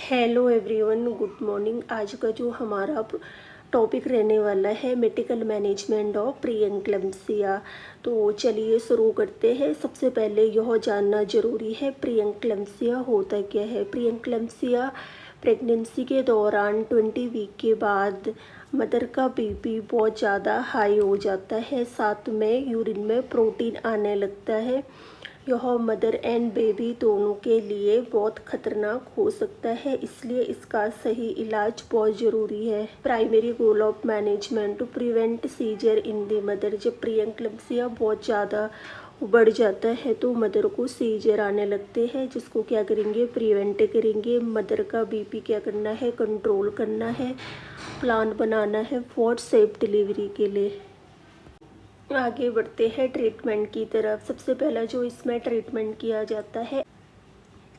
Hello everyone, good morning. आज का जो हमारा टॉपिक रहने वाला है मेडिकल मैनेजमेंट ऑफ प्री एंक्लेम्सिया। तो चलिए शुरू करते हैं। सबसे पहले यह जानना ज़रूरी है प्री एंक्लेम्सिया होता क्या है। प्री एंक्लेम्सिया प्रेगनेंसी के दौरान 20 वीक के बाद मदर का बीपी बहुत ज़्यादा हाई हो जाता है, साथ में यूरिन में प्रोटीन आने लगता है। यह मदर एंड बेबी दोनों के लिए बहुत खतरनाक हो सकता है, इसलिए इसका सही इलाज बहुत ज़रूरी है। Primary goal of management to prevent seizure in the mother. जब प्री एंक्लेम्सिया बहुत ज़्यादा बढ़ जाता है तो मदर को सीजर आने लगते हैं, जिसको क्या करेंगे, प्रिवेंट करेंगे। मदर का बीपी क्या करना है, कंट्रोल करना है, प्लान बनाना है फॉर सेफ डिलीवरी के लिए। आगे बढ़ते हैं ट्रीटमेंट की तरफ। सबसे पहला जो इसमें ट्रीटमेंट किया जाता है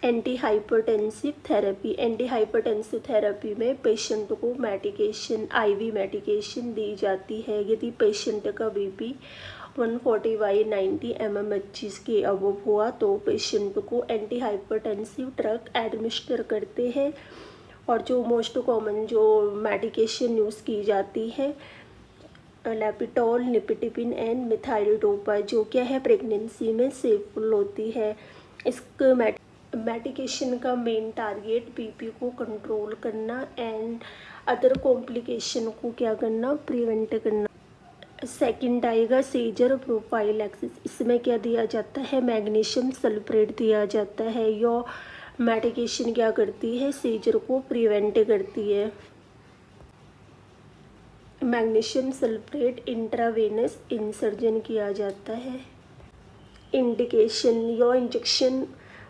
anti hypertensive therapy. Anti hypertensive therapy में पेशेंट को मेडिकेशन, आईवी मेडिकेशन दी जाती है। यदि पेशेंट का बीपी 140/90 mmHg के अबव हुआ तो पेशेंट को एंटी हाइपरटेंसिव ड्रग एडमिनिस्टर करते हैं। और जो मोस्ट कॉमन जो मेडिकेशन यूज़ की जाती है लेपिटोल, निपिटिपिन एंड मिथाइलडोपा, जो क्या है प्रेगनेंसी में सेफुल होती है। इस मेडिकेशन का मेन टारगेट बीपी को कंट्रोल करना एंड अदर कॉम्प्लिकेशन को क्या करना, प्रिवेंट करना। सेकंड आएगा सीजर प्रोफाइलैक्सिस। इसमें क्या दिया जाता है, मैग्नीशियम सल्फेट दिया जाता है। यह मेडिकेशन क्या करती है, सीजर को प्रिवेंट करती है। मैग्नीशियम सल्फेट इंट्रावेनस इंसर्जन किया जाता है। इंडिकेशन, यह इंजेक्शन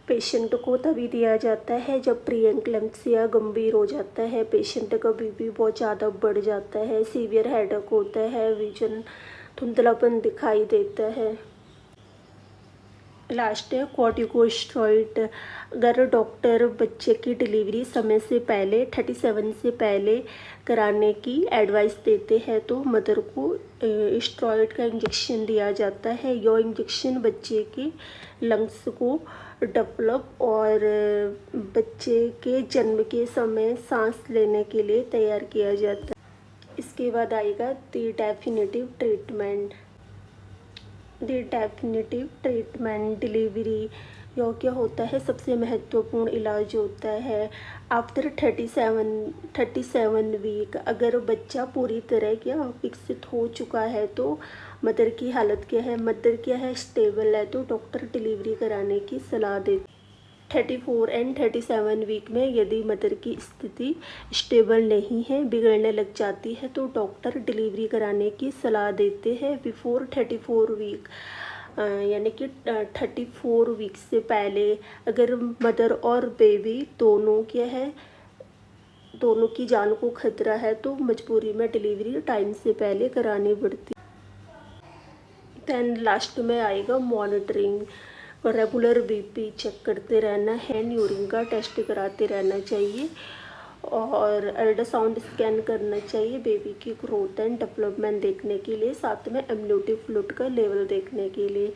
पेशेंट को तभी दिया जाता है जब प्री एंक्लेम्सिया गंभीर हो जाता है, पेशेंट का बीपी बहुत ज़्यादा बढ़ जाता है, सीवियर हेडेक होता है, विजन धुंधलापन दिखाई देता है। लास्ट है कॉर्टिकोस्टेरॉइड। अगर डॉक्टर बच्चे की डिलीवरी समय से पहले 37 से पहले कराने की एडवाइस देते हैं तो मदर को स्टेरॉइड का इंजेक्शन दिया जाता है। यह इंजेक्शन बच्चे के लंग्स को डेवलप और बच्चे के जन्म के समय सांस लेने के लिए तैयार किया जाता है। इसके बाद आएगा the definitive treatment. The definitive treatment delivery. यह क्या होता है, सबसे महत्वपूर्ण इलाज होता है आफ्टर 37 वीक। अगर बच्चा पूरी तरह क्या विकसित हो चुका है तो मदर की हालत क्या है, मदर क्या है, स्टेबल है, तो डॉक्टर डिलीवरी कराने की सलाह देते। 34 एंड 37 वीक में यदि मदर की स्थिति स्टेबल नहीं है, बिगड़ने लग जाती है, तो डॉक्टर डिलीवरी कराने की सलाह देते हैं। बिफोर 34 वीक यानी कि 34 वीक से पहले अगर मदर और बेबी दोनों क्या है, दोनों की जान को खतरा है तो मजबूरी में डिलीवरी टाइम से पहले करानी पड़ती। दैन लास्ट में आएगा मॉनिटरिंग। रेगुलर बीपी चेक करते रहना है, यूरिन का टेस्ट कराते रहना चाहिए और अल्ट्रासाउंड स्कैन करना चाहिए बेबी की ग्रोथ एंड डेवलपमेंट देखने के लिए, साथ में एमनियोटिक फ्लूइड का लेवल देखने के लिए।